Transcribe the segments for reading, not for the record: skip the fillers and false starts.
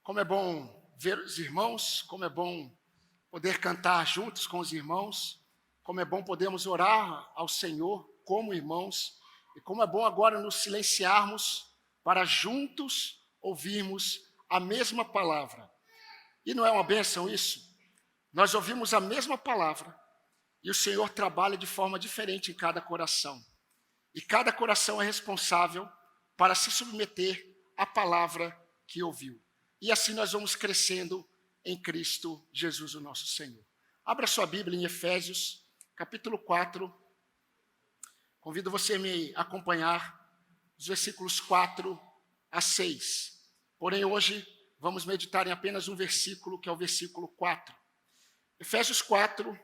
Como é bom ver os irmãos, como é bom poder cantar juntos com os irmãos, como é bom podermos orar ao Senhor como irmãos, e como é bom agora nos silenciarmos para juntos ouvirmos a mesma palavra. E não é uma bênção isso? Nós ouvimos a mesma palavra e o Senhor trabalha de forma diferente em cada coração. E cada coração é responsável para se submeter à palavra que ouviu. E assim nós vamos crescendo em Cristo Jesus, o nosso Senhor. Abra sua Bíblia em Efésios, capítulo 4. Convido você a me acompanhar, os versículos 4 a 6. Porém, hoje vamos meditar em apenas um versículo, que é o versículo 4. Efésios 4,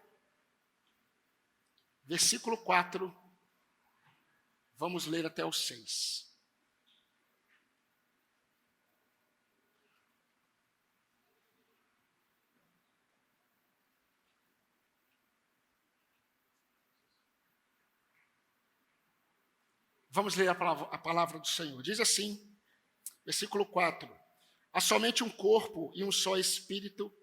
versículo 4, vamos ler até o 6. Vamos ler a palavra do Senhor. Diz assim, versículo 4. Há somente um corpo e um só espírito,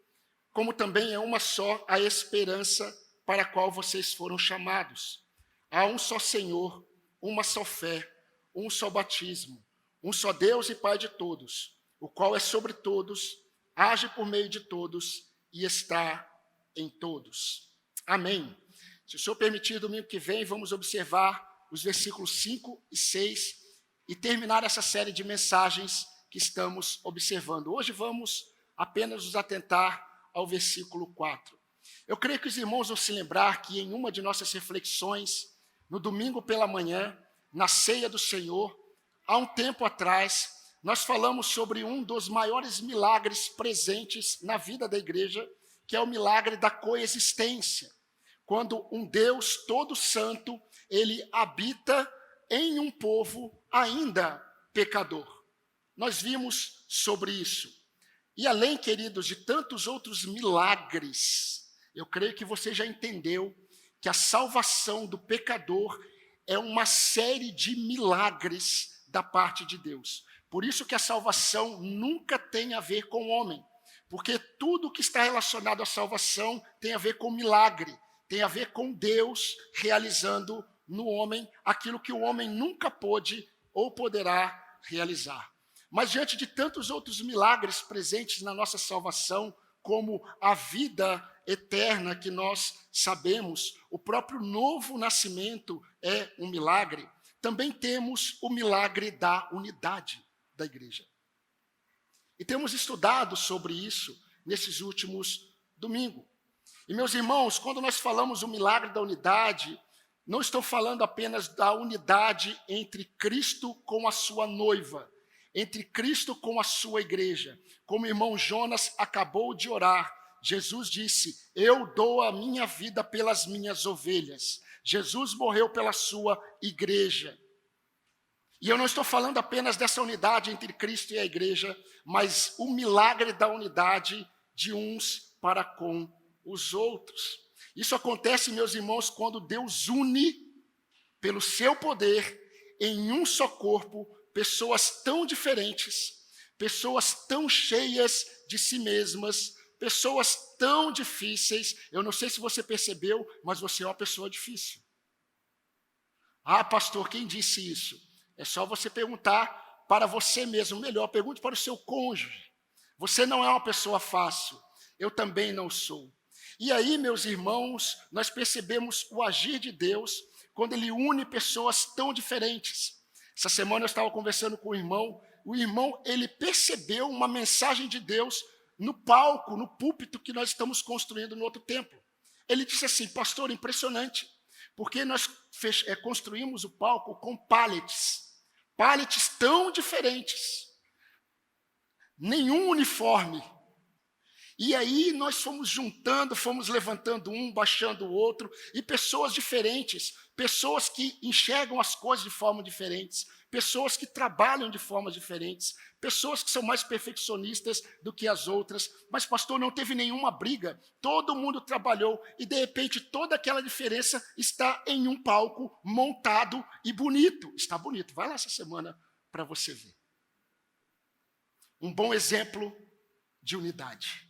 como também é uma só a esperança para a qual vocês foram chamados. Há um só Senhor, uma só fé, um só batismo, um só Deus e Pai de todos, o qual é sobre todos, age por meio de todos e está em todos. Amém. Se o Senhor permitir, domingo que vem, vamos observar os versículos 5 e 6 e terminar essa série de mensagens que estamos observando. Hoje vamos apenas nos atentar ao versículo 4. Eu creio que os irmãos vão se lembrar que em uma de nossas reflexões, no domingo pela manhã, na ceia do Senhor, há um tempo atrás, nós falamos sobre um dos maiores milagres presentes na vida da igreja, que é o milagre da coexistência. Quando um Deus todo santo, ele habita em um povo ainda pecador. Nós vimos sobre isso. E além, queridos, de tantos outros milagres, eu creio que você já entendeu que a salvação do pecador é uma série de milagres da parte de Deus. Por isso que a salvação nunca tem a ver com o homem, porque tudo que está relacionado à salvação tem a ver com milagre, tem a ver com Deus realizando no homem aquilo que o homem nunca pôde ou poderá realizar. Mas diante de tantos outros milagres presentes na nossa salvação, como a vida eterna que nós sabemos, o próprio novo nascimento é um milagre, também temos o milagre da unidade da igreja. E temos estudado sobre isso nesses últimos domingos. E, meus irmãos, quando nós falamos o milagre da unidade, não estou falando apenas da unidade entre Cristo com a sua noiva, entre Cristo com a sua igreja. Como o irmão Jonas acabou de orar, Jesus disse, eu dou a minha vida pelas minhas ovelhas. Jesus morreu pela sua igreja. E eu não estou falando apenas dessa unidade entre Cristo e a igreja, mas o milagre da unidade de uns para com os outros. Isso acontece, meus irmãos, quando Deus une, pelo seu poder, em um só corpo, pessoas tão diferentes, pessoas tão cheias de si mesmas, pessoas tão difíceis. Eu não sei se você percebeu, mas você é uma pessoa difícil. Ah, pastor, quem disse isso? É só você perguntar para você mesmo. Melhor, pergunte para o seu cônjuge. Você não é uma pessoa fácil. Eu também não sou. E aí, meus irmãos, nós percebemos o agir de Deus quando Ele une pessoas tão diferentes. Essa semana eu estava conversando com o irmão, ele percebeu uma mensagem de Deus no palco, no púlpito que nós estamos construindo no outro templo. Ele disse assim, pastor, impressionante, porque nós construímos o palco com pallets tão diferentes, nenhum uniforme. E aí nós fomos juntando, fomos levantando um, baixando o outro, e pessoas diferentes, pessoas que enxergam as coisas de forma diferentes, pessoas que trabalham de formas diferentes, pessoas que são mais perfeccionistas do que as outras. Mas, pastor, não teve nenhuma briga, todo mundo trabalhou, e de repente toda aquela diferença está em um palco montado e bonito. Está bonito, vai lá essa semana para você ver. Um bom exemplo de unidade.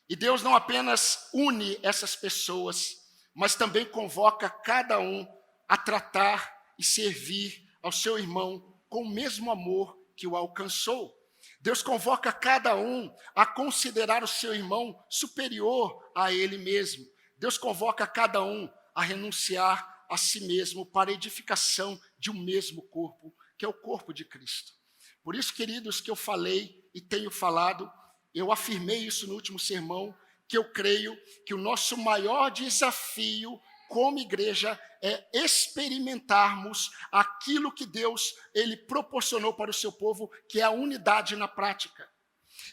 E Deus não apenas une essas pessoas, mas também convoca cada um a tratar e servir ao seu irmão com o mesmo amor que o alcançou. Deus convoca cada um a considerar o seu irmão superior a ele mesmo. Deus convoca cada um a renunciar a si mesmo para a edificação de um mesmo corpo, que é o corpo de Cristo. Por isso, queridos, que eu falei e tenho falado, eu afirmei isso no último sermão, que eu creio que o nosso maior desafio como igreja é experimentarmos aquilo que Deus ele proporcionou para o seu povo, que é a unidade na prática.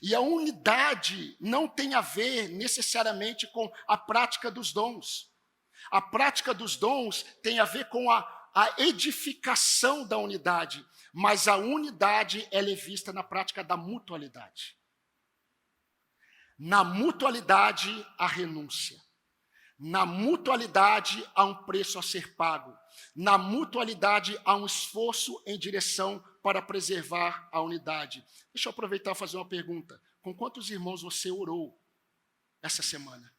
E a unidade não tem a ver necessariamente com a prática dos dons. A prática dos dons tem a ver com a edificação da unidade, mas a unidade ela é vista na prática da mutualidade. Na mutualidade, a renúncia. Na mutualidade, há um preço a ser pago. Na mutualidade, há um esforço em direção para preservar a unidade. Deixa eu aproveitar e fazer uma pergunta. Com quantos irmãos você orou essa semana?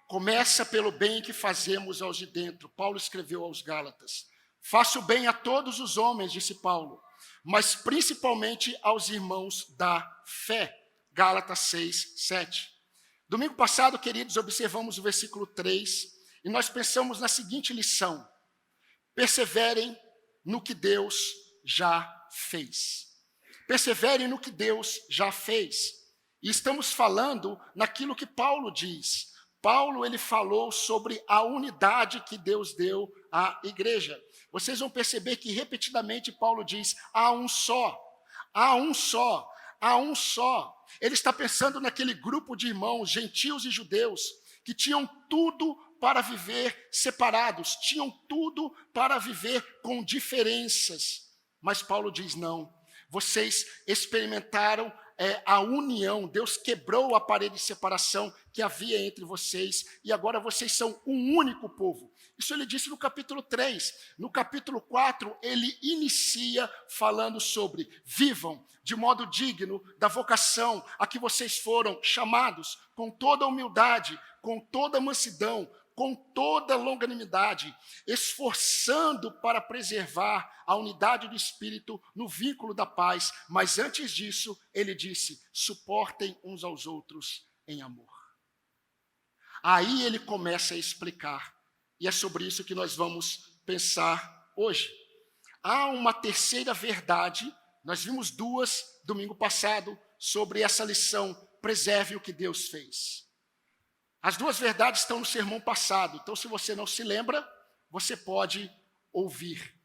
Começa pelo bem que fazemos aos de dentro. Paulo escreveu aos Gálatas. Faço bem a todos os homens, disse Paulo, mas principalmente aos irmãos da fé. Gálatas 6, 7. Domingo passado, queridos, observamos o versículo 3 e nós pensamos na seguinte lição: perseverem no que Deus já fez. Perseverem no que Deus já fez. E estamos falando naquilo que Paulo diz. Paulo, ele falou sobre a unidade que Deus deu à igreja. Vocês vão perceber que repetidamente Paulo diz, há um só, há um só, há um só. Ele está pensando naquele grupo de irmãos, gentios e judeus, que tinham tudo para viver separados, tinham tudo para viver com diferenças. Mas Paulo diz, não, vocês experimentaram a união, Deus quebrou a parede de separação que havia entre vocês, e agora vocês são um único povo. Isso ele disse no capítulo 3. No capítulo 4, ele inicia falando sobre vivam de modo digno da vocação a que vocês foram chamados, com toda humildade, com toda mansidão, com toda longanimidade, esforçando para preservar a unidade do Espírito no vínculo da paz. Mas antes disso, ele disse, suportem uns aos outros em amor. Aí ele começa a explicar, e é sobre isso que nós vamos pensar hoje. Há uma terceira verdade, nós vimos duas domingo passado, sobre essa lição, preserve o que Deus fez. As duas verdades estão no sermão passado, então se você não se lembra, você pode ouvir.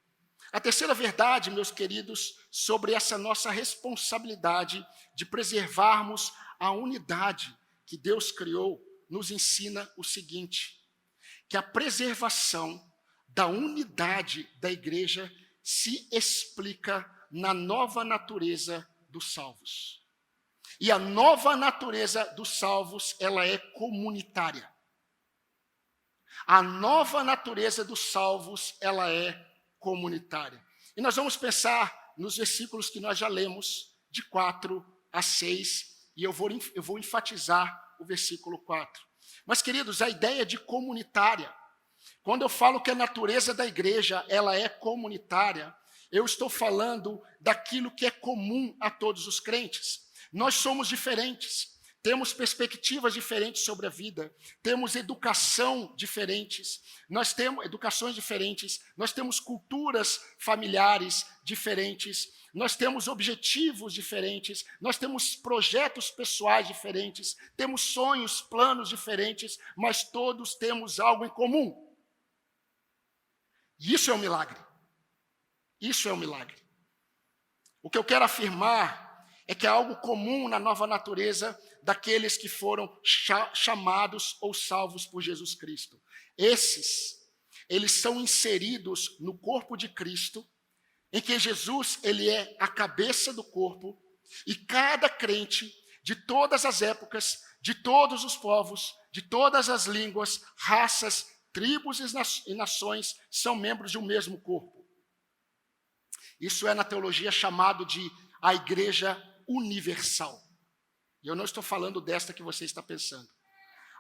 A terceira verdade, meus queridos, sobre essa nossa responsabilidade de preservarmos a unidade que Deus criou, nos ensina o seguinte, que a preservação da unidade da igreja se explica na nova natureza dos salvos. E a nova natureza dos salvos, ela é comunitária. A nova natureza dos salvos, ela é comunitária. E nós vamos pensar nos versículos que nós já lemos, de 4 a 6, e eu vou enfatizar o versículo 4. Mas, queridos, a ideia de comunitária, quando eu falo que a natureza da igreja, ela é comunitária, eu estou falando daquilo que é comum a todos os crentes. Nós somos diferentes, temos perspectivas diferentes sobre a vida, temos educação diferentes, nós temos educações diferentes, nós temos culturas familiares diferentes, nós temos objetivos diferentes, nós temos projetos pessoais diferentes, temos sonhos, planos diferentes, mas todos temos algo em comum. E isso é um milagre. Isso é um milagre. O que eu quero afirmar é que há algo comum na nova natureza daqueles que foram chamados ou salvos por Jesus Cristo. Eles são inseridos no corpo de Cristo, em que Jesus, ele é a cabeça do corpo, e cada crente de todas as épocas, de todos os povos, de todas as línguas, raças, tribos e nações, são membros de um mesmo corpo. Isso é na teologia chamado de a igreja universal. E eu não estou falando desta que você está pensando.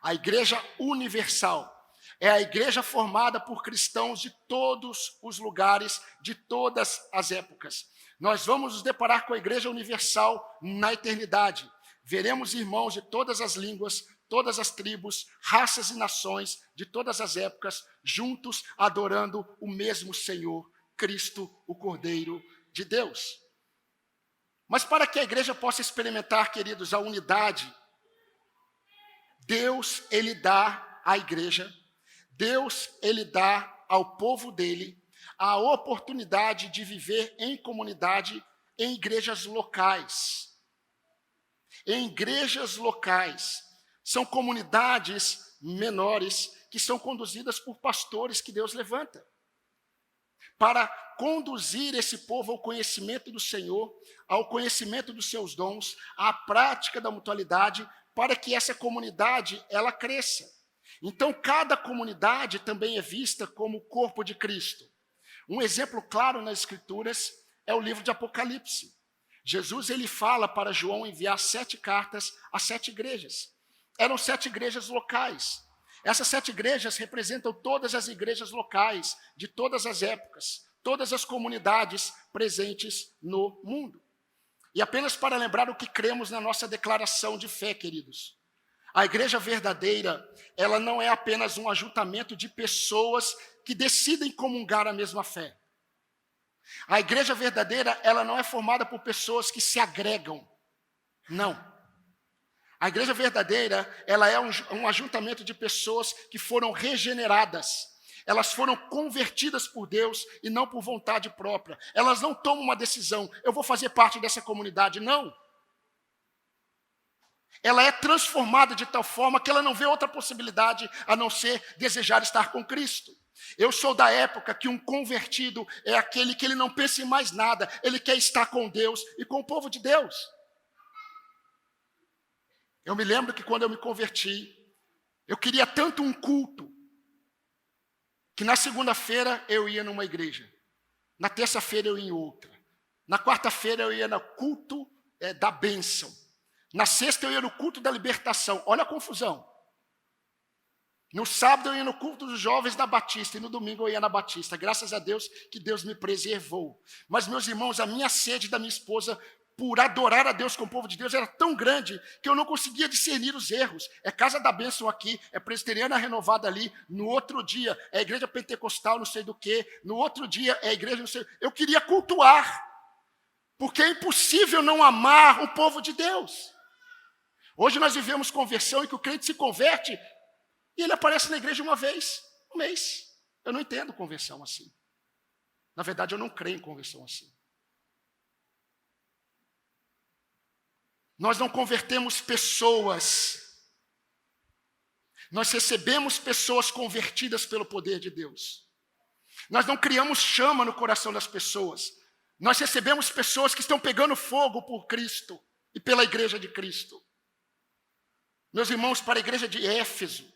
A igreja universal é a igreja formada por cristãos de todos os lugares, de todas as épocas. Nós vamos nos deparar com a igreja universal na eternidade. Veremos irmãos de todas as línguas, todas as tribos, raças e nações, de todas as épocas, juntos adorando o mesmo Senhor, Cristo, o Cordeiro de Deus. Mas para que a igreja possa experimentar, queridos, a unidade, Deus, Ele dá à igreja, Deus, Ele dá ao povo dele a oportunidade de viver em comunidade, em igrejas locais. Em igrejas locais. São comunidades menores que são conduzidas por pastores que Deus levanta para conduzir esse povo ao conhecimento do Senhor, ao conhecimento dos seus dons, à prática da mutualidade, para que essa comunidade ela cresça. Então, cada comunidade também é vista como o corpo de Cristo. Um exemplo claro nas Escrituras é o livro de Apocalipse. Jesus ele fala para João enviar 7 cartas a 7 igrejas. Eram 7 igrejas locais. Essas 7 igrejas representam todas as igrejas locais, de todas as épocas, todas as comunidades presentes no mundo. E apenas para lembrar o que cremos na nossa declaração de fé, queridos. A igreja verdadeira, ela não é apenas um ajuntamento de pessoas que decidem comungar a mesma fé. A igreja verdadeira, ela não é formada por pessoas que se agregam. Não. A igreja verdadeira, ela é um ajuntamento de pessoas que foram regeneradas. Elas foram convertidas por Deus e não por vontade própria. Elas não tomam uma decisão, eu vou fazer parte dessa comunidade, não. Ela é transformada de tal forma que ela não vê outra possibilidade a não ser desejar estar com Cristo. Eu sou da época que um convertido é aquele que ele não pensa em mais nada, ele quer estar com Deus e com o povo de Deus. Eu me lembro que quando eu me converti, eu queria tanto um culto, que na segunda-feira eu ia numa igreja, na terça-feira eu ia em outra, na quarta-feira eu ia no culto da bênção, na sexta eu ia no culto da libertação. Olha a confusão. No sábado eu ia no culto dos jovens da Batista e no domingo eu ia na Batista. Graças a Deus que Deus me preservou. Mas, meus irmãos, a minha sede da minha esposa por adorar a Deus com o povo de Deus era tão grande que eu não conseguia discernir os erros. É Casa da Bênção aqui, é Presbiteriana Renovada ali, no outro dia é a Igreja Pentecostal não sei do que, no outro dia é a igreja não sei... Eu queria cultuar, porque é impossível não amar o povo de Deus. Hoje nós vivemos conversão em que o crente se converte e ele aparece na igreja uma vez, um mês. Eu não entendo conversão assim. Na verdade, eu não creio em conversão assim. Nós não convertemos pessoas. Nós recebemos pessoas convertidas pelo poder de Deus. Nós não criamos chama no coração das pessoas. Nós recebemos pessoas que estão pegando fogo por Cristo e pela igreja de Cristo. Meus irmãos, para a igreja de Éfeso,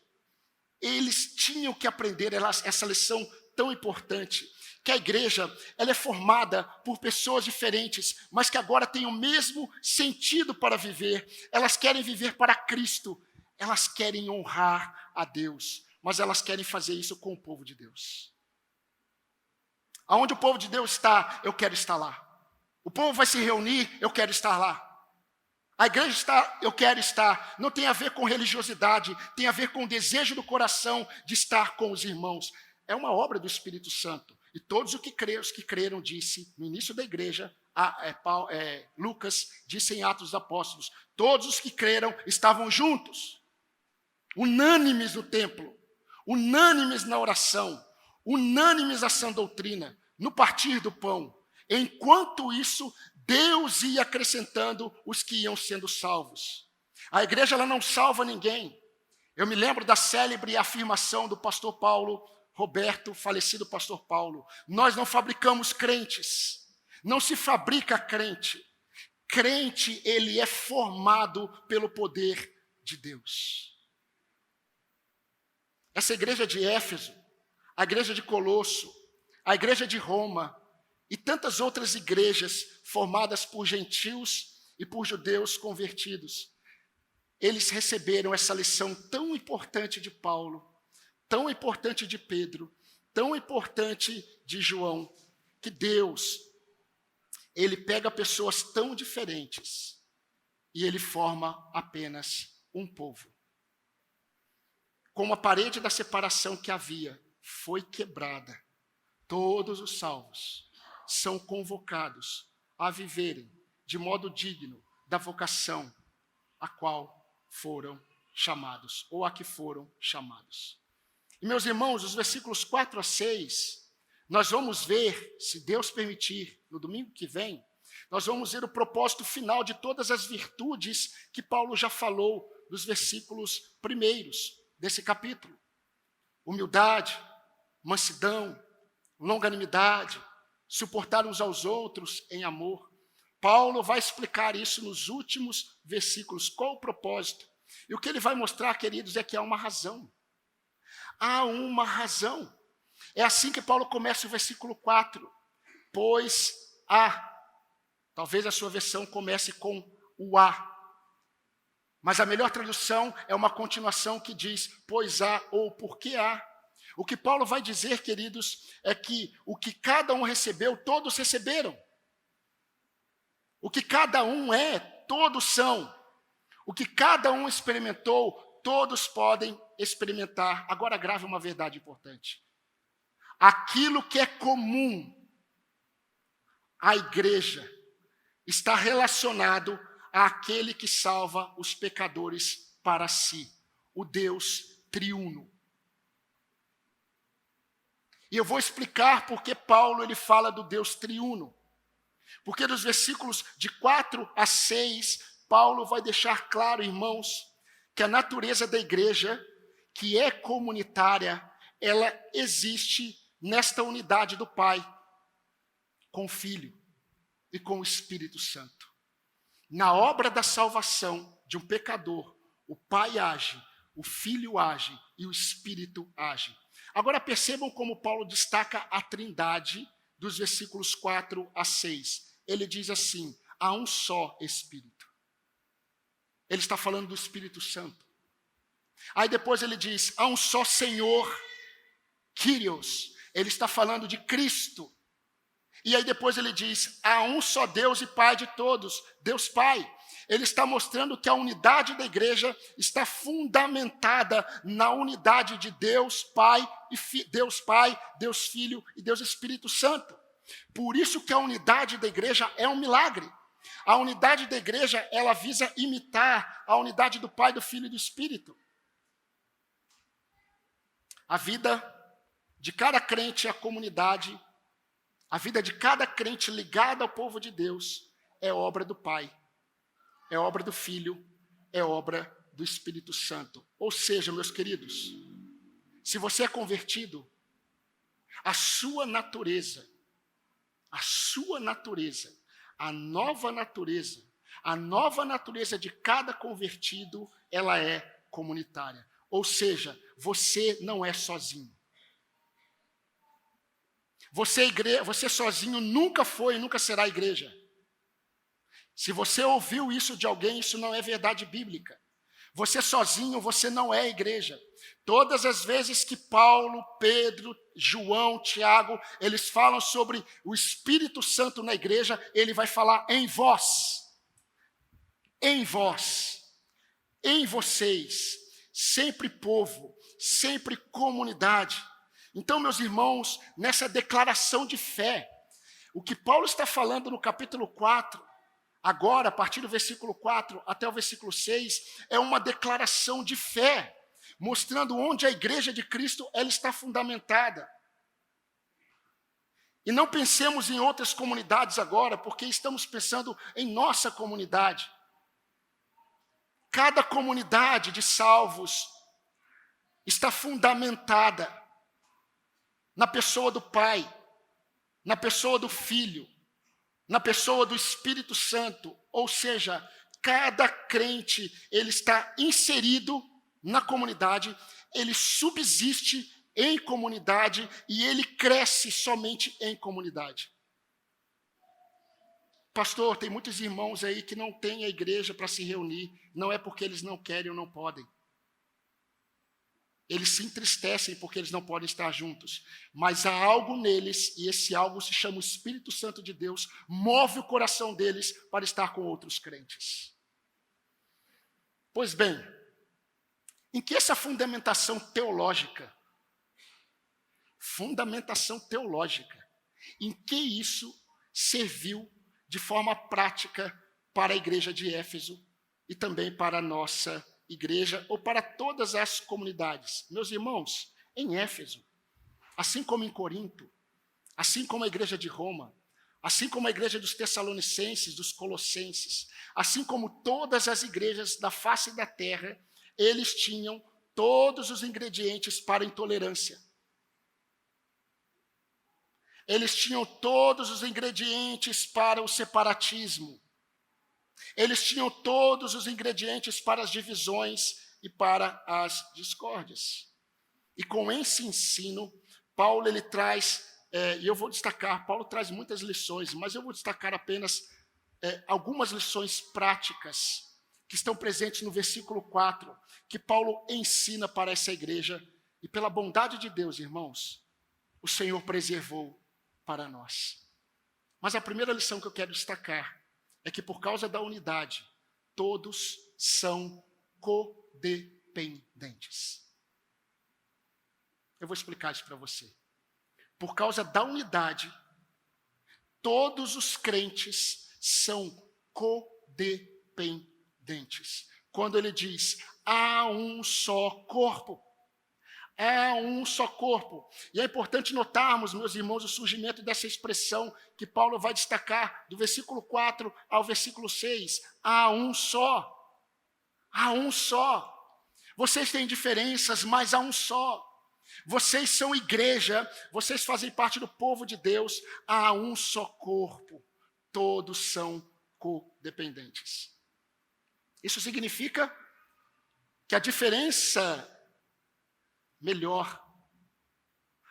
eles tinham que aprender essa lição tão importante, que a igreja ela é formada por pessoas diferentes, mas que agora têm o mesmo sentido para viver. Elas querem viver para Cristo, elas querem honrar a Deus, mas elas querem fazer isso com o povo de Deus. Aonde o povo de Deus está, eu quero estar lá. O povo vai se reunir, eu quero estar lá. A igreja está, eu quero estar. Não tem a ver com religiosidade, tem a ver com o desejo do coração de estar com os irmãos. É uma obra do Espírito Santo. E todos os que creram, disse, no início da igreja, Lucas disse em Atos dos Apóstolos, todos os que creram estavam juntos, unânimes no templo, unânimes na oração, unânimes na sã doutrina, no partir do pão. Enquanto isso, Deus ia acrescentando os que iam sendo salvos. A igreja ela não salva ninguém. Eu me lembro da célebre afirmação do pastor Paulo Roberto, falecido pastor Paulo. Nós não fabricamos crentes. Não se fabrica crente. Crente, ele é formado pelo poder de Deus. Essa igreja de Éfeso, a igreja de Colosso, a igreja de Roma, e tantas outras igrejas formadas por gentios e por judeus convertidos, eles receberam essa lição tão importante de Paulo, tão importante de Pedro, tão importante de João, que Deus, ele pega pessoas tão diferentes e ele forma apenas um povo. Como a parede da separação que havia foi quebrada, todos os salvos são convocados a viverem de modo digno da vocação a qual foram chamados, ou a que foram chamados. E, meus irmãos, os versículos 4 a 6, nós vamos ver, se Deus permitir, no domingo que vem, nós vamos ver o propósito final de todas as virtudes que Paulo já falou nos versículos primeiros desse capítulo. Humildade, mansidão, longanimidade, suportar uns aos outros em amor. Paulo vai explicar isso nos últimos versículos, qual o propósito. E o que ele vai mostrar, queridos, é que há uma razão. Há uma razão. É assim que Paulo começa o versículo 4. Pois há. Talvez a sua versão comece com o há. Mas a melhor tradução é uma continuação que diz, pois há ou porque há. O que Paulo vai dizer, queridos, é que o que cada um recebeu, todos receberam. O que cada um é, todos são. O que cada um experimentou, todos podem experimentar. Agora grave uma verdade importante. Aquilo que é comum à igreja está relacionado àquele que salva os pecadores para si, o Deus triuno. E eu vou explicar porque Paulo ele fala do Deus triuno. Porque nos versículos de 4 a 6, Paulo vai deixar claro, irmãos, que a natureza da igreja, que é comunitária, ela existe nesta unidade do Pai, com o Filho e com o Espírito Santo. Na obra da salvação de um pecador, o Pai age, o Filho age e o Espírito age. Agora percebam como Paulo destaca a trindade dos versículos 4 a 6. Ele diz assim, há um só Espírito. Ele está falando do Espírito Santo. Aí depois ele diz, há um só Senhor, Kyrios. Ele está falando de Cristo. E aí depois ele diz, há um só Deus e Pai de todos, Deus Pai. Ele está mostrando que a unidade da igreja está fundamentada na unidade de Deus Pai, Deus Pai, Deus Filho e Deus Espírito Santo. Por isso que a unidade da igreja é um milagre. A unidade da igreja, ela visa imitar a unidade do Pai, do Filho e do Espírito. A vida de cada crente é a comunidade, a vida de cada crente ligada ao povo de Deus é obra do Pai, é obra do Filho, é obra do Espírito Santo. Ou seja, meus queridos, se você é convertido, a sua natureza, a nova natureza de cada convertido, ela é comunitária. Ou seja, você não é sozinho. Você sozinho nunca foi e nunca será igreja. Se você ouviu isso de alguém, isso não é verdade bíblica. Você sozinho, você não é igreja. Todas as vezes que Paulo, Pedro, João, Tiago, eles falam sobre o Espírito Santo na igreja, ele vai falar em vós, em vocês, sempre povo, sempre comunidade. Então, meus irmãos, nessa declaração de fé, o que Paulo está falando no capítulo 4, agora, a partir do versículo 4 até o versículo 6, é uma declaração de fé, mostrando onde a igreja de Cristo ela está fundamentada. E não pensemos em outras comunidades agora, porque estamos pensando em nossa comunidade. Cada comunidade de salvos está fundamentada na pessoa do Pai, na pessoa do Filho, na pessoa do Espírito Santo. Ou seja, cada crente, ele está inserido na comunidade, ele subsiste em comunidade e ele cresce somente em comunidade. Pastor, tem muitos irmãos aí que não têm a igreja para se reunir. Não é porque eles não querem ou não podem. Eles se entristecem porque eles não podem estar juntos. Mas há algo neles, e esse algo se chama o Espírito Santo de Deus, move o coração deles para estar com outros crentes. Pois bem, em que essa fundamentação teológica, em que isso serviu de forma prática para a igreja de Éfeso e também para a nossa igreja ou para todas as comunidades? Meus irmãos, em Éfeso, assim como em Corinto, assim como a igreja de Roma, assim como a igreja dos Tessalonicenses, dos Colossenses, assim como todas as igrejas da face da terra, eles tinham todos os ingredientes para a intolerância. Eles tinham todos os ingredientes para o separatismo. Eles tinham todos os ingredientes para as divisões e para as discórdias. E com esse ensino, Paulo ele traz, e eu vou destacar, Paulo traz muitas lições, mas eu vou destacar apenas algumas lições práticas que estão presentes no versículo 4, que Paulo ensina para essa igreja, e pela bondade de Deus, irmãos, o Senhor preservou para nós. Mas a primeira lição que eu quero destacar é que por causa da unidade, todos são codependentes. Eu vou explicar isso para você. Por causa da unidade, todos os crentes são codependentes. Quando ele diz, há um só corpo. É um só corpo. E é importante notarmos, meus irmãos, o surgimento dessa expressão que Paulo vai destacar do versículo 4 ao versículo 6. Há um só. Há um só. Vocês têm diferenças, mas há um só. Vocês são igreja, vocês fazem parte do povo de Deus. Há um só corpo. Todos são codependentes. Isso significa que a diferença melhor,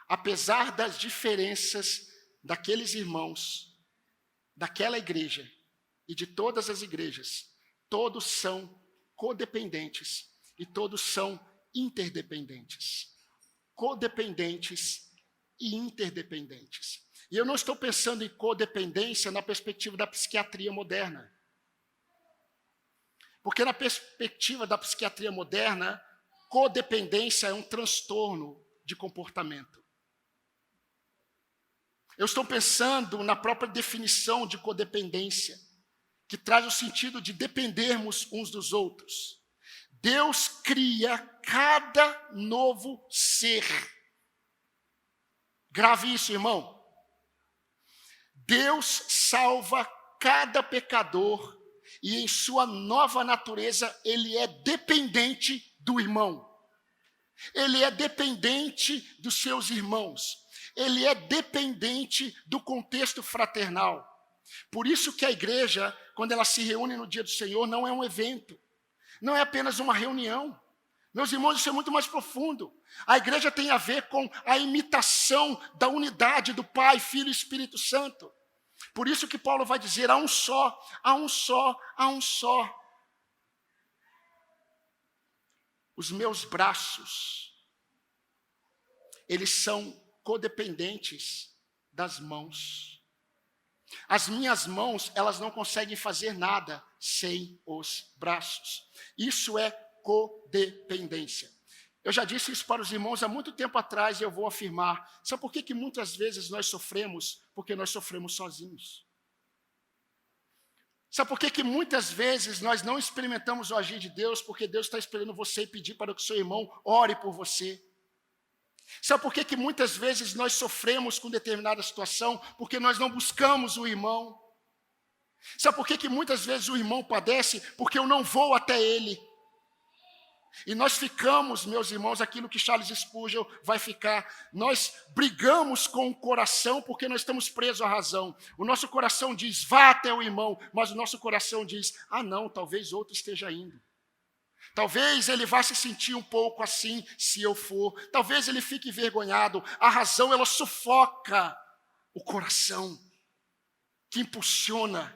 apesar das diferenças daqueles irmãos, daquela igreja e de todas as igrejas, todos são codependentes e todos são interdependentes. Codependentes e interdependentes. E eu não estou pensando em codependência na perspectiva da psiquiatria moderna. Porque na perspectiva da psiquiatria moderna, codependência é um transtorno de comportamento. Eu estou pensando na própria definição de codependência, que traz o sentido de dependermos uns dos outros. Deus cria cada novo ser. Grave isso, irmão. Deus salva cada pecador e em sua nova natureza ele é dependente do irmão. Ele é dependente dos seus irmãos. Ele é dependente do contexto fraternal. Por isso que a igreja, quando ela se reúne no dia do Senhor, não é um evento. Não é apenas uma reunião. Meus irmãos, isso é muito mais profundo. A igreja tem a ver com a imitação da unidade do Pai, Filho e Espírito Santo. Por isso que Paulo vai dizer, há um só, há um só, há um só. Os meus braços, eles são codependentes das mãos. As minhas mãos, elas não conseguem fazer nada sem os braços. Isso é codependência. Eu já disse isso para os irmãos há muito tempo atrás e eu vou afirmar. Sabe por que muitas vezes nós sofremos? Porque nós sofremos sozinhos. Sabe por que muitas vezes nós não experimentamos o agir de Deus? Porque Deus está esperando você pedir para que o seu irmão ore por você. Sabe por que muitas vezes nós sofremos com determinada situação? Porque nós não buscamos o irmão. Sabe por que muitas vezes o irmão padece? Porque eu não vou até ele. E nós ficamos, meus irmãos, aquilo que Charles Spurgeon vai ficar, nós brigamos com o coração porque nós estamos presos à razão. O nosso coração diz, vá até o irmão, mas o nosso coração diz, não, talvez outro esteja indo. Talvez ele vá se sentir um pouco assim, se eu for. Talvez ele fique envergonhado. A razão, ela sufoca o coração, que impulsiona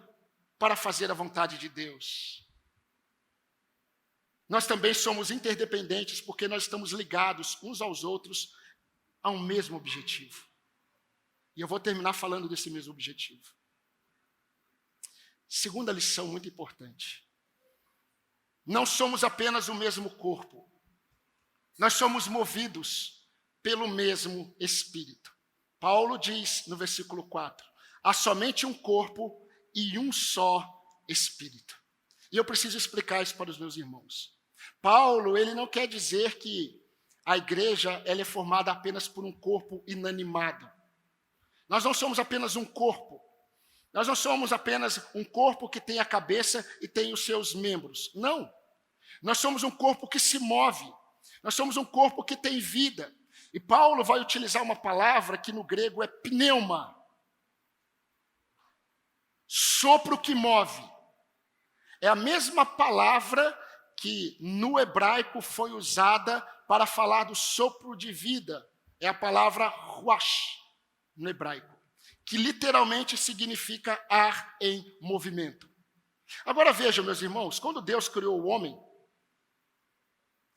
para fazer a vontade de Deus. Nós também somos interdependentes porque nós estamos ligados uns aos outros a um mesmo objetivo. E eu vou terminar falando desse mesmo objetivo. Segunda lição muito importante. Não somos apenas o mesmo corpo. Nós somos movidos pelo mesmo Espírito. Paulo diz no versículo 4, há somente um corpo e um só Espírito. E eu preciso explicar isso para os meus irmãos. Paulo, ele não quer dizer que a igreja ela é formada apenas por um corpo inanimado. Nós não somos apenas um corpo. Nós não somos apenas um corpo que tem a cabeça e tem os seus membros. Não. Nós somos um corpo que se move. Nós somos um corpo que tem vida. E Paulo vai utilizar uma palavra que no grego é pneuma. Sopro que move. É a mesma palavra que no hebraico foi usada para falar do sopro de vida. É a palavra ruach, no hebraico, que literalmente significa ar em movimento. Agora vejam, meus irmãos, quando Deus criou o homem,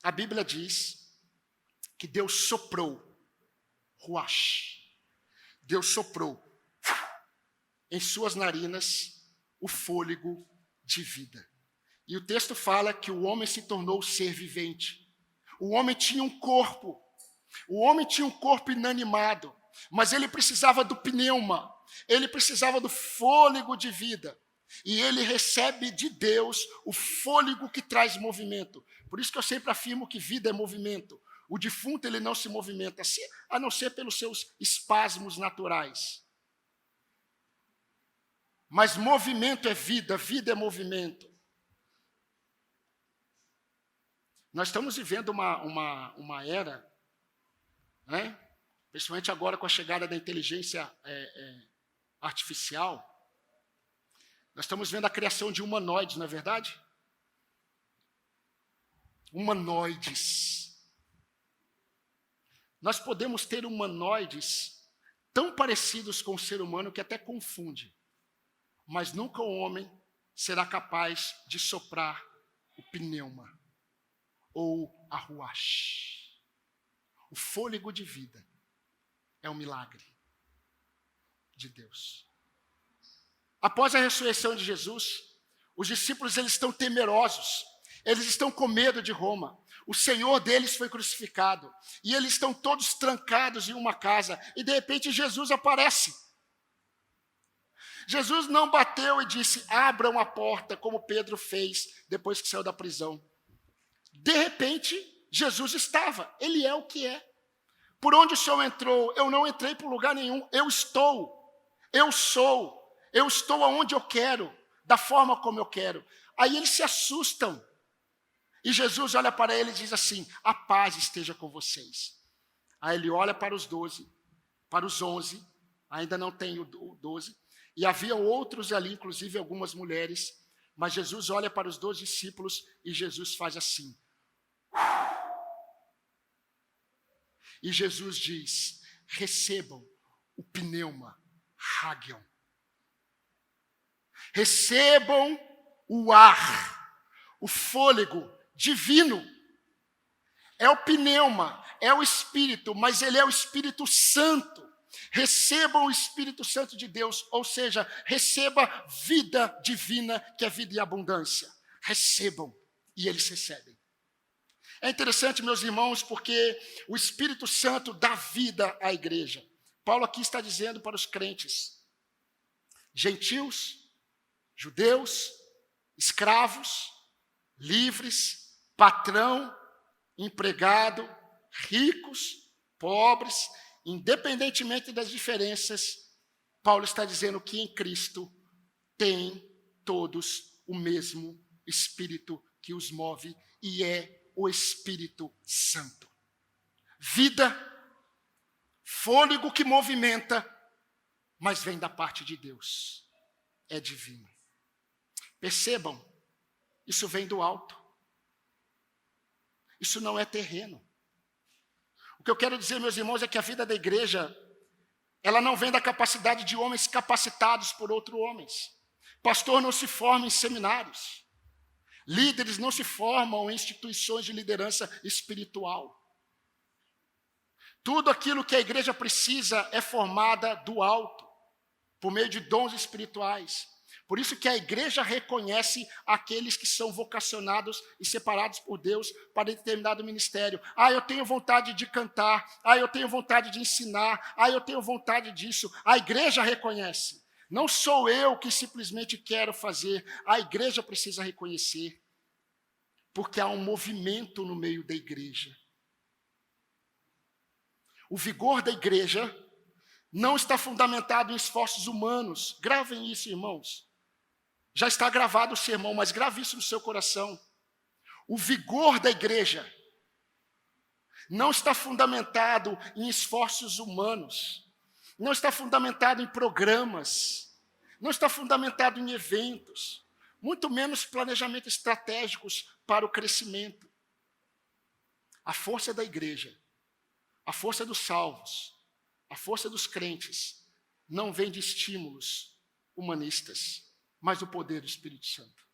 a Bíblia diz que Deus soprou, ruach. Deus soprou em suas narinas o fôlego de vida. E o texto fala que o homem se tornou ser vivente. O homem tinha um corpo. O homem tinha um corpo inanimado, mas ele precisava do pneuma. Ele precisava do fôlego de vida. E ele recebe de Deus o fôlego que traz movimento. Por isso que eu sempre afirmo que vida é movimento. O defunto ele não se movimenta, a não ser pelos seus espasmos naturais. Mas movimento é vida, vida é movimento. Nós estamos vivendo uma era, né? Principalmente agora com a chegada da inteligência artificial, nós estamos vendo a criação de humanoides, não é verdade? Humanoides. Nós podemos ter humanoides tão parecidos com o ser humano que até confunde, mas nunca o homem será capaz de soprar o pneuma ou a ruach. O fôlego de vida é um milagre de Deus. Após a ressurreição de Jesus, os discípulos eles estão temerosos, eles estão com medo de Roma. O Senhor deles foi crucificado e eles estão todos trancados em uma casa e de repente Jesus aparece. Jesus não bateu e disse, abram a porta, como Pedro fez depois que saiu da prisão. De repente, Jesus estava, ele é o que é. Por onde o Senhor entrou? Eu não entrei por lugar nenhum, eu sou, eu estou aonde eu quero, da forma como eu quero. Aí eles se assustam. E Jesus olha para ele e diz assim, a paz esteja com vocês. Aí ele olha para os 12, para os 11, ainda não tem o 12, e havia outros ali, inclusive algumas mulheres, mas Jesus olha para os 12 discípulos e Jesus faz assim. E Jesus diz, recebam o pneuma, hagion. Recebam o ar, o fôlego divino. É o pneuma, é o Espírito, mas ele é o Espírito Santo. Recebam o Espírito Santo de Deus, ou seja, receba vida divina, que é vida e abundância. Recebam, e eles recebem. É interessante, meus irmãos, porque o Espírito Santo dá vida à igreja. Paulo aqui está dizendo para os crentes, gentios, judeus, escravos, livres, patrão, empregado, ricos, pobres, independentemente das diferenças, Paulo está dizendo que em Cristo tem todos o mesmo Espírito que os move e é o Espírito Santo. Vida, fôlego que movimenta, mas vem da parte de Deus. É divino. Percebam, isso vem do alto. Isso não é terreno. O que eu quero dizer, meus irmãos, é que a vida da igreja, ela não vem da capacidade de homens capacitados por outros homens. Pastor não se forma em seminários. Líderes não se formam em instituições de liderança espiritual. Tudo aquilo que a igreja precisa é formada do alto, por meio de dons espirituais. Por isso que a igreja reconhece aqueles que são vocacionados e separados por Deus para determinado ministério. Eu tenho vontade de cantar. Eu tenho vontade de ensinar. Eu tenho vontade disso. A igreja reconhece. Não sou eu que simplesmente quero fazer. A igreja precisa reconhecer. Porque há um movimento no meio da igreja. O vigor da igreja não está fundamentado em esforços humanos. Gravem isso, irmãos. Já está gravado o sermão, mas grave isso no seu coração. O vigor da igreja não está fundamentado em esforços humanos. Não está fundamentado em programas. Não está fundamentado em eventos. Muito menos planejamentos estratégicos para o crescimento. A força da igreja, a força dos salvos, a força dos crentes, não vem de estímulos humanistas, mas do poder do Espírito Santo.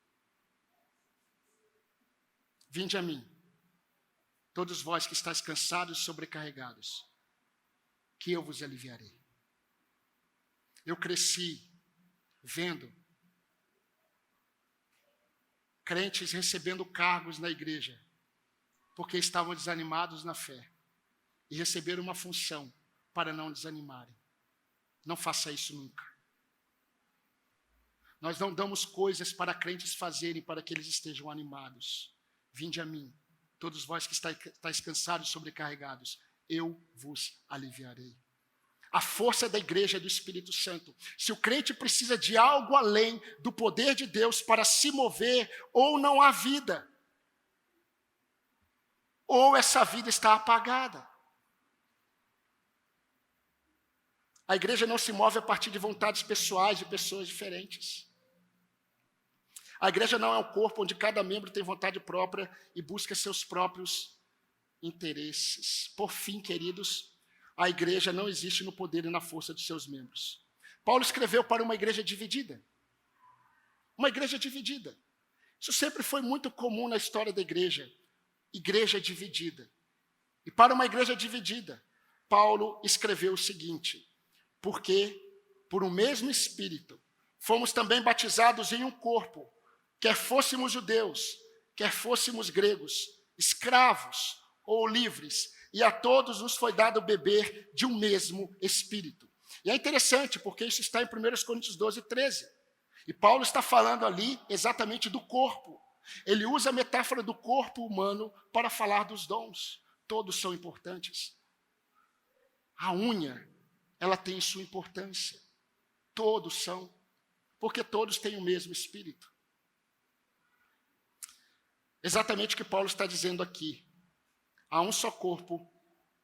Vinde a mim, todos vós que estáis cansados e sobrecarregados, que eu vos aliviarei. Eu cresci vendo crentes recebendo cargos na igreja, porque estavam desanimados na fé, e receberam uma função para não desanimarem. Não faça isso nunca. Nós não damos coisas para crentes fazerem para que eles estejam animados. Vinde a mim, todos vós que estáis cansados e sobrecarregados, eu vos aliviarei. A força da igreja é do Espírito Santo. Se o crente precisa de algo além do poder de Deus para se mover, ou não há vida, ou essa vida está apagada. A igreja não se move a partir de vontades pessoais de pessoas diferentes. A igreja não é um corpo onde cada membro tem vontade própria e busca seus próprios interesses. Por fim, queridos, a igreja não existe no poder e na força dos seus membros. Paulo escreveu para uma igreja dividida. Uma igreja dividida. Isso sempre foi muito comum na história da igreja. Igreja dividida. E para uma igreja dividida, Paulo escreveu o seguinte: porque, por um mesmo Espírito, fomos também batizados em um corpo, quer fôssemos judeus, quer fôssemos gregos, escravos ou livres, e a todos nos foi dado beber de um mesmo Espírito. E é interessante, porque isso está em 1 Coríntios 12, 13. E Paulo está falando ali exatamente do corpo. Ele usa a metáfora do corpo humano para falar dos dons. Todos são importantes. A unha, ela tem sua importância. Todos são, porque todos têm o mesmo Espírito. Exatamente o que Paulo está dizendo aqui. Há um só corpo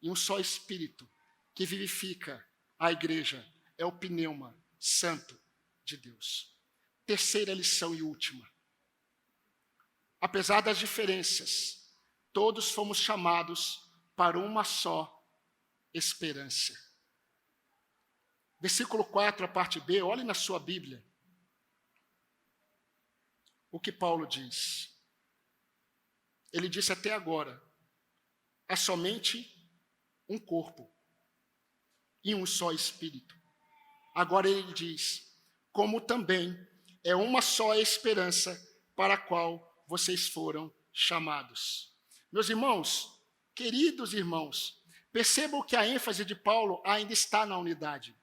e um só Espírito que vivifica a igreja. É o pneuma santo de Deus. Terceira lição e última. Apesar das diferenças, todos fomos chamados para uma só esperança. Versículo 4, a parte B, olhe na sua Bíblia. O que Paulo diz. Ele disse até agora, há somente um corpo e um só Espírito. Agora ele diz, como também é uma só esperança para a qual vocês foram chamados. Meus irmãos, queridos irmãos, percebam que a ênfase de Paulo ainda está na unidade.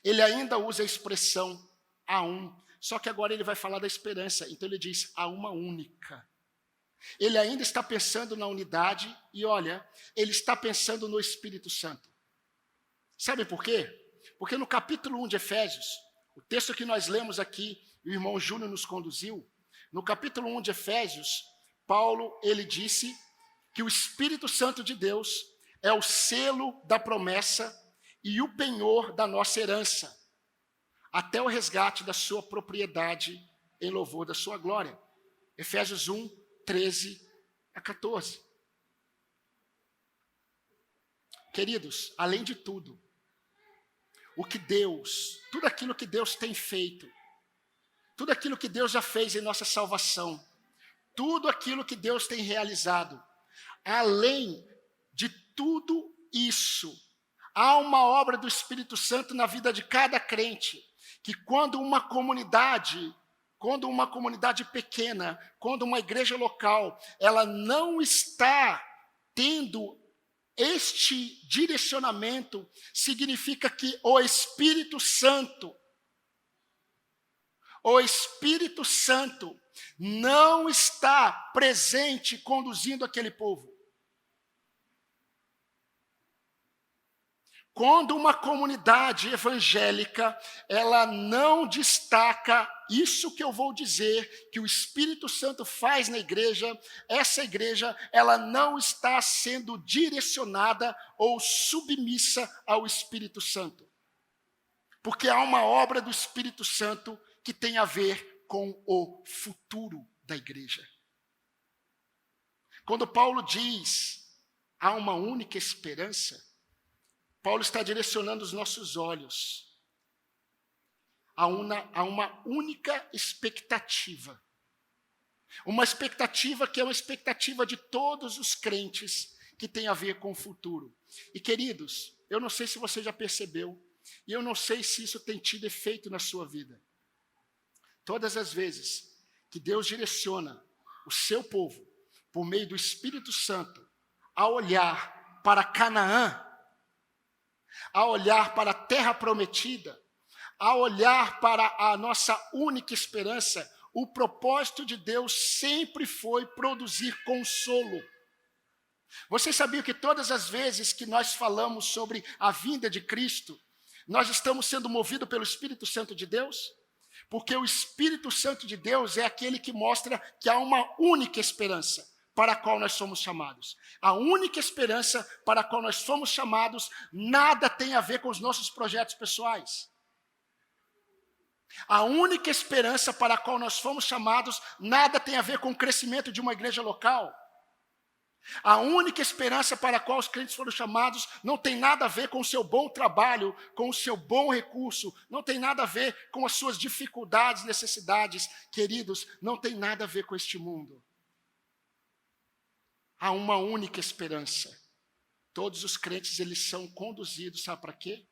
Ele ainda usa a expressão há um, só que agora ele vai falar da esperança, então ele diz há uma única. Ele ainda está pensando na unidade e olha, ele está pensando no Espírito Santo. Sabe por quê? Porque no capítulo 1 de Efésios, o texto que nós lemos aqui, o irmão Júnior nos conduziu, no capítulo 1 de Efésios, Paulo, ele disse que o Espírito Santo de Deus é o selo da promessa e o penhor da nossa herança, até o resgate da sua propriedade em louvor da sua glória. Efésios 1, 13 a 14. Queridos, além de tudo, tudo aquilo que Deus tem feito, tudo aquilo que Deus já fez em nossa salvação, tudo aquilo que Deus tem realizado. Além de tudo isso, há uma obra do Espírito Santo na vida de cada crente, que quando uma comunidade pequena, quando uma igreja local, ela não está tendo este direcionamento, significa que o Espírito Santo não está presente conduzindo aquele povo. Quando uma comunidade evangélica, ela não destaca isso que eu vou dizer, que o Espírito Santo faz na igreja, essa igreja, ela não está sendo direcionada ou submissa ao Espírito Santo. Porque há uma obra do Espírito Santo que tem a ver com o futuro da igreja. Quando Paulo diz, há uma única esperança, Paulo está direcionando os nossos olhos a uma única expectativa. Uma expectativa que é uma expectativa de todos os crentes, que tem a ver com o futuro. E queridos, eu não sei se você já percebeu, e eu não sei se isso tem tido efeito na sua vida. Todas as vezes que Deus direciona o seu povo, por meio do Espírito Santo, a olhar para Canaã, a olhar para a terra prometida, a olhar para a nossa única esperança, o propósito de Deus sempre foi produzir consolo. Você sabia que todas as vezes que nós falamos sobre a vinda de Cristo, nós estamos sendo movidos pelo Espírito Santo de Deus? Porque o Espírito Santo de Deus é aquele que mostra que há uma única esperança para a qual nós somos chamados. A única esperança para a qual nós somos chamados nada tem a ver com os nossos projetos pessoais. A única esperança para a qual nós fomos chamados nada tem a ver com o crescimento de uma igreja local. A única esperança para a qual os crentes foram chamados não tem nada a ver com o seu bom trabalho, com o seu bom recurso, não tem nada a ver com as suas dificuldades, necessidades. Queridos, não tem nada a ver com este mundo. Há uma única esperança. Todos os crentes, eles são conduzidos, sabe para quê?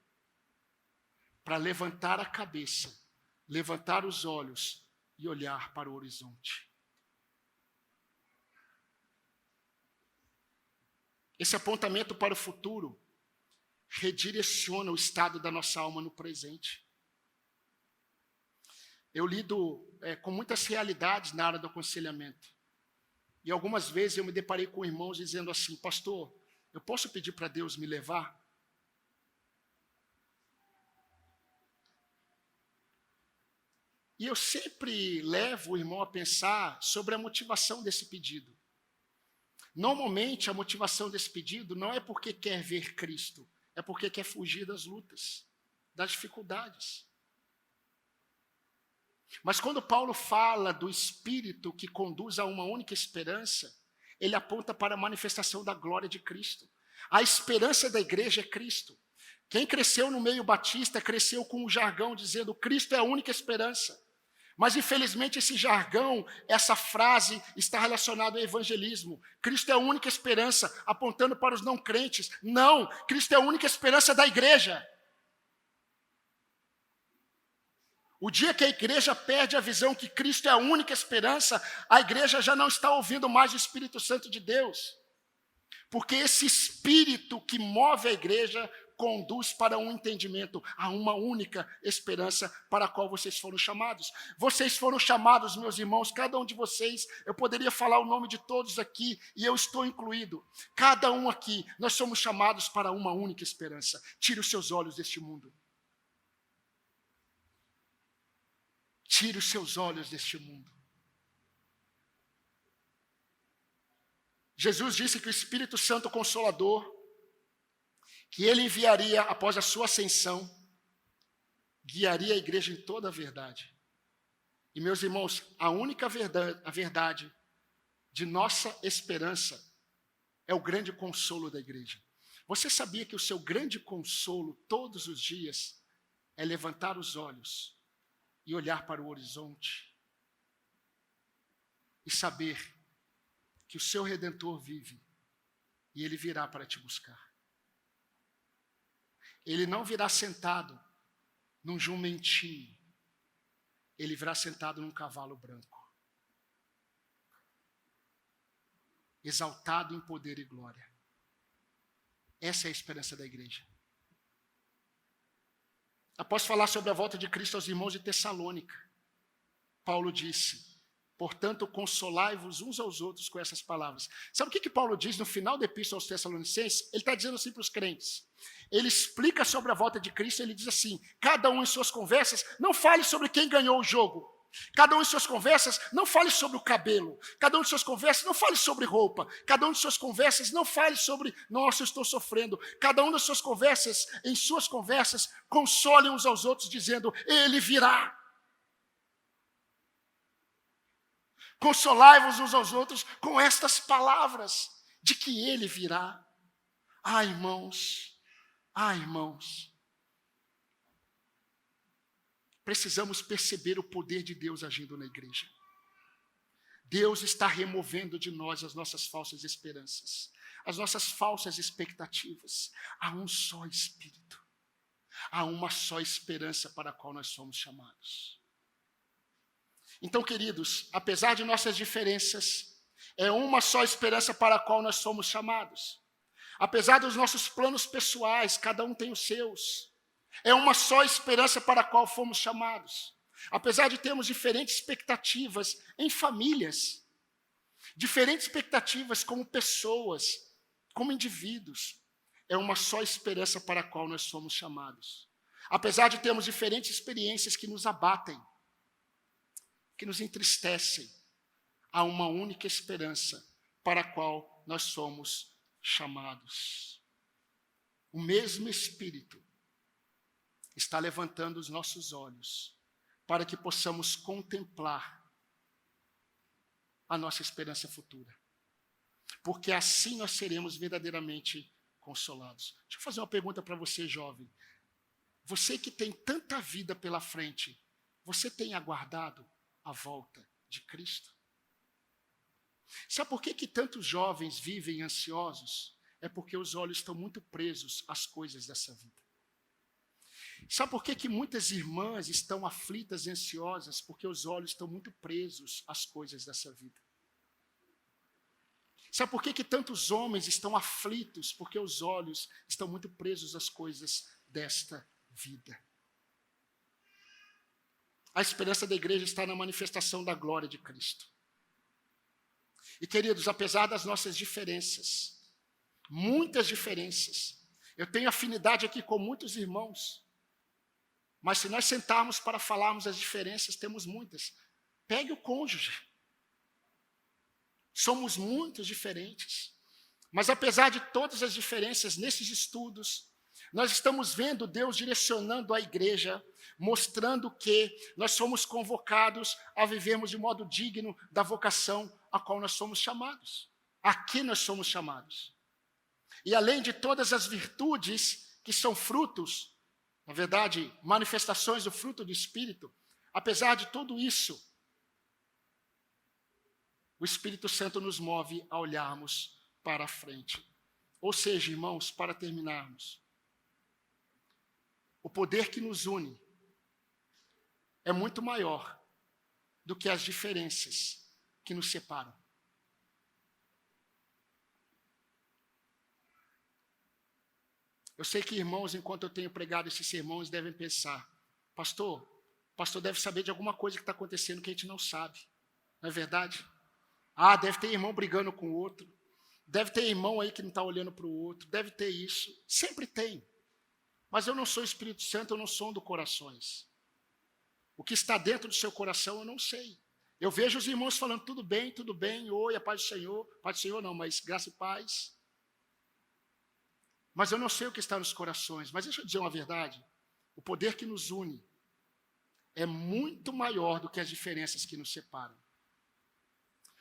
Para levantar a cabeça, levantar os olhos e olhar para o horizonte. Esse apontamento para o futuro redireciona o estado da nossa alma no presente. Eu lido com muitas realidades na área do aconselhamento. E algumas vezes eu me deparei com irmãos dizendo assim, pastor, eu posso pedir para Deus me levar? E eu sempre levo o irmão a pensar sobre a motivação desse pedido. Normalmente, a motivação desse pedido não é porque quer ver Cristo, é porque quer fugir das lutas, das dificuldades. Mas quando Paulo fala do Espírito que conduz a uma única esperança, ele aponta para a manifestação da glória de Cristo. A esperança da igreja é Cristo. Quem cresceu no meio batista cresceu com um jargão dizendo Cristo é a única esperança. Mas, infelizmente, esse jargão, essa frase está relacionada ao evangelismo. Cristo é a única esperança, apontando para os não crentes. Não, Cristo é a única esperança da igreja. O dia que a igreja perde a visão que Cristo é a única esperança, a igreja já não está ouvindo mais o Espírito Santo de Deus. Porque esse Espírito que move a igreja conduz para um entendimento, a uma única esperança para a qual vocês foram chamados. Vocês foram chamados, meus irmãos, cada um de vocês, eu poderia falar o nome de todos aqui, e eu estou incluído. Cada um aqui, nós somos chamados para uma única esperança. Tire os seus olhos deste mundo. Tire os seus olhos deste mundo. Jesus disse que o Espírito Santo Consolador, que ele enviaria após a sua ascensão, guiaria a igreja em toda a verdade. E, meus irmãos, a única verdade, a verdade de nossa esperança é o grande consolo da igreja. Você sabia que o seu grande consolo todos os dias é levantar os olhos e olhar para o horizonte e saber que o seu Redentor vive e ele virá para te buscar. Ele não virá sentado num jumentinho, ele virá sentado num cavalo branco, exaltado em poder e glória. Essa é a esperança da igreja. Após falar sobre a volta de Cristo aos irmãos de Tessalônica, Paulo disse: portanto, consolai-vos uns aos outros com essas palavras. Sabe o que Paulo diz no final da epístola aos Tessalonicenses? Ele está dizendo assim para os crentes. Ele explica sobre a volta de Cristo, ele diz assim: cada um em suas conversas, não fale sobre quem ganhou o jogo. Cada um em suas conversas, não fale sobre o cabelo. Cada um em suas conversas, não fale sobre roupa. Cada um em suas conversas, não fale sobre, nossa, eu estou sofrendo. Cada um das suas conversas, em suas conversas, consolem uns aos outros, dizendo: ele virá. Consolai-vos uns aos outros com estas palavras, de que ele virá. Ah, irmãos, precisamos perceber o poder de Deus agindo na igreja. Deus está removendo de nós as nossas falsas esperanças, as nossas falsas expectativas. Há um só Espírito, há uma só esperança para a qual nós somos chamados. Então, queridos, apesar de nossas diferenças, é uma só esperança para a qual nós somos chamados. Apesar dos nossos planos pessoais, cada um tem os seus. É uma só esperança para a qual fomos chamados. Apesar de termos diferentes expectativas em famílias, diferentes expectativas como pessoas, como indivíduos, é uma só esperança para a qual nós somos chamados. Apesar de termos diferentes experiências que nos abatem, que nos entristecem, há uma única esperança para a qual nós somos chamados. O mesmo Espírito está levantando os nossos olhos para que possamos contemplar a nossa esperança futura. Porque assim nós seremos verdadeiramente consolados. Deixa eu fazer uma pergunta para você, jovem. Você que tem tanta vida pela frente, você tem aguardado a volta de Cristo? Sabe por que tantos jovens vivem ansiosos? É porque os olhos estão muito presos às coisas dessa vida. Sabe por que muitas irmãs estão aflitas e ansiosas? Porque os olhos estão muito presos às coisas dessa vida. Sabe por que tantos homens estão aflitos? Porque os olhos estão muito presos às coisas desta vida. A esperança da igreja está na manifestação da glória de Cristo. E, queridos, apesar das nossas diferenças, muitas diferenças, eu tenho afinidade aqui com muitos irmãos, mas se nós sentarmos para falarmos as diferenças, temos muitas. Pegue o cônjuge. Somos muito diferentes. Mas apesar de todas as diferenças nesses estudos, nós estamos vendo Deus direcionando a igreja, mostrando que nós somos convocados a vivermos de modo digno da vocação a qual nós somos chamados. Aqui nós somos chamados. E além de todas as virtudes que são frutos, na verdade, manifestações do fruto do Espírito, apesar de tudo isso, o Espírito Santo nos move a olharmos para a frente. Ou seja, irmãos, para terminarmos, o poder que nos une é muito maior do que as diferenças que nos separam. Eu sei que irmãos, enquanto eu tenho pregado esses sermões, devem pensar: pastor, o pastor deve saber de alguma coisa que está acontecendo que a gente não sabe. Não é verdade? Ah, deve ter irmão brigando com o outro. Deve ter irmão aí que não está olhando para o outro. Deve ter isso. Sempre tem. Mas eu não sou Espírito Santo, eu não sondo corações. O que está dentro do seu coração eu não sei. Eu vejo os irmãos falando tudo bem, oi, a paz do Senhor. Paz do Senhor não, mas graça e paz. Mas eu não sei o que está nos corações. Mas deixa eu dizer uma verdade. O poder que nos une é muito maior do que as diferenças que nos separam.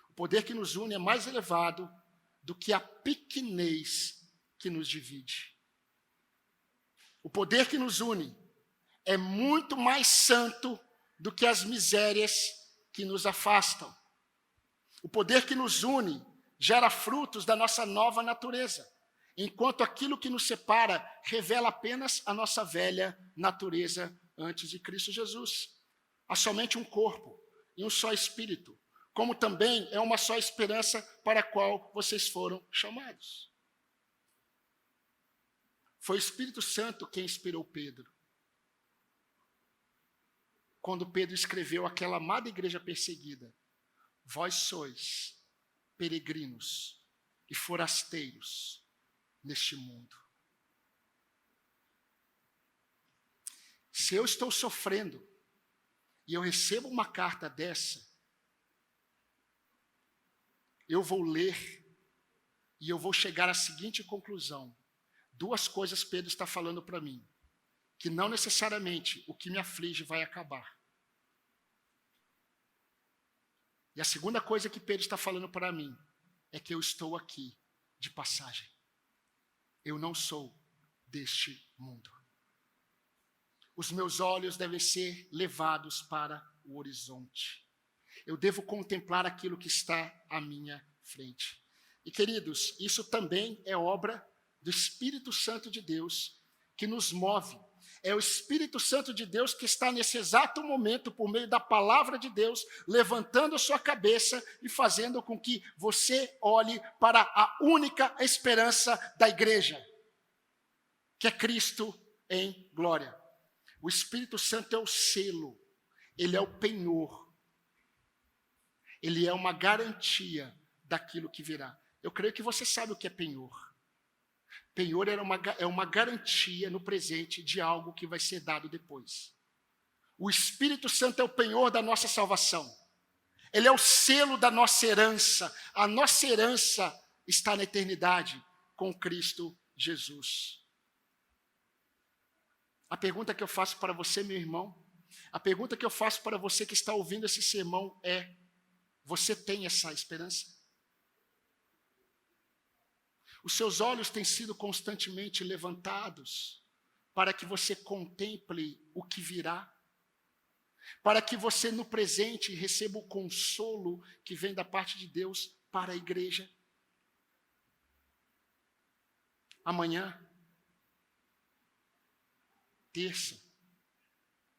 O poder que nos une é mais elevado do que a pequenez que nos divide. O poder que nos une é muito mais santo do que as misérias que nos afastam. O poder que nos une gera frutos da nossa nova natureza, enquanto aquilo que nos separa revela apenas a nossa velha natureza antes de Cristo Jesus. Há somente um corpo e um só espírito, como também é uma só esperança para a qual vocês foram chamados. Foi o Espírito Santo quem inspirou Pedro. Quando Pedro escreveu àquela amada igreja perseguida: vós sois peregrinos e forasteiros neste mundo. Se eu estou sofrendo e eu recebo uma carta dessa, eu vou ler e eu vou chegar à seguinte conclusão. Duas coisas Pedro está falando para mim: que não necessariamente o que me aflige vai acabar. E a segunda coisa que Pedro está falando para mim é que eu estou aqui de passagem. Eu não sou deste mundo. Os meus olhos devem ser levados para o horizonte. Eu devo contemplar aquilo que está à minha frente. E, queridos, isso também é obra do Espírito Santo de Deus que nos move. É o Espírito Santo de Deus que está nesse exato momento, por meio da palavra de Deus, levantando a sua cabeça e fazendo com que você olhe para a única esperança da igreja, que é Cristo em glória. O Espírito Santo é o selo, ele é o penhor, ele é uma garantia daquilo que virá. Eu creio que você sabe o que é penhor. Penhor é uma garantia no presente de algo que vai ser dado depois. O Espírito Santo é o penhor da nossa salvação. Ele é o selo da nossa herança. A nossa herança está na eternidade com Cristo Jesus. A pergunta que eu faço para você, meu irmão, a pergunta que eu faço para você que está ouvindo esse sermão é: você tem essa esperança? Os seus olhos têm sido constantemente levantados para que você contemple o que virá, para que você no presente receba o consolo que vem da parte de Deus para a igreja. Amanhã, terça,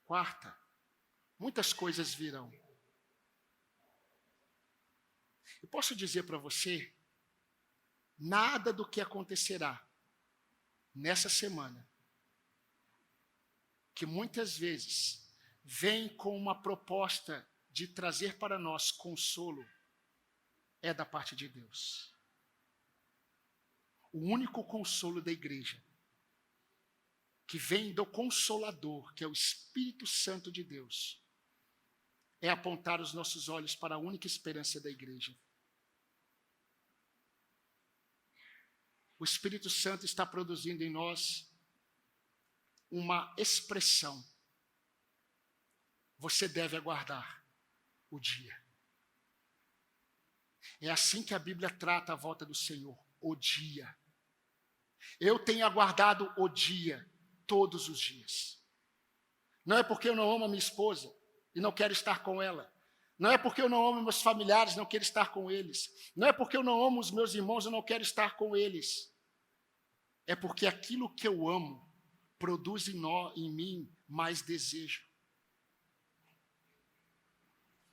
quarta, muitas coisas virão. Eu posso dizer para você, nada do que acontecerá nessa semana, que muitas vezes vem com uma proposta de trazer para nós consolo, é da parte de Deus. O único consolo da igreja, que vem do Consolador, que é o Espírito Santo de Deus, é apontar os nossos olhos para a única esperança da igreja. O Espírito Santo está produzindo em nós uma expressão. Você deve aguardar o dia. É assim que a Bíblia trata a volta do Senhor, o dia. Eu tenho aguardado o dia todos os dias. Não é porque eu não amo a minha esposa e não quero estar com ela. Não é porque eu não amo meus familiares e não quero estar com eles. Não é porque eu não amo os meus irmãos e não quero estar com eles. É porque aquilo que eu amo produz em mim mais desejo.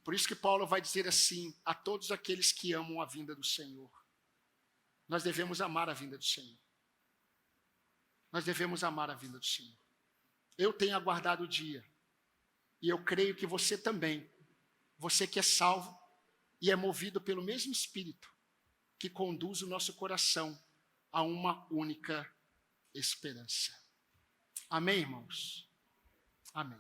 Por isso que Paulo vai dizer assim a todos aqueles que amam a vinda do Senhor. Nós devemos amar a vinda do Senhor. Nós devemos amar a vinda do Senhor. Eu tenho aguardado o dia. E eu creio que você também. Você que é salvo e é movido pelo mesmo Espírito que conduz o nosso coração a uma única esperança. Amém, irmãos? Amém.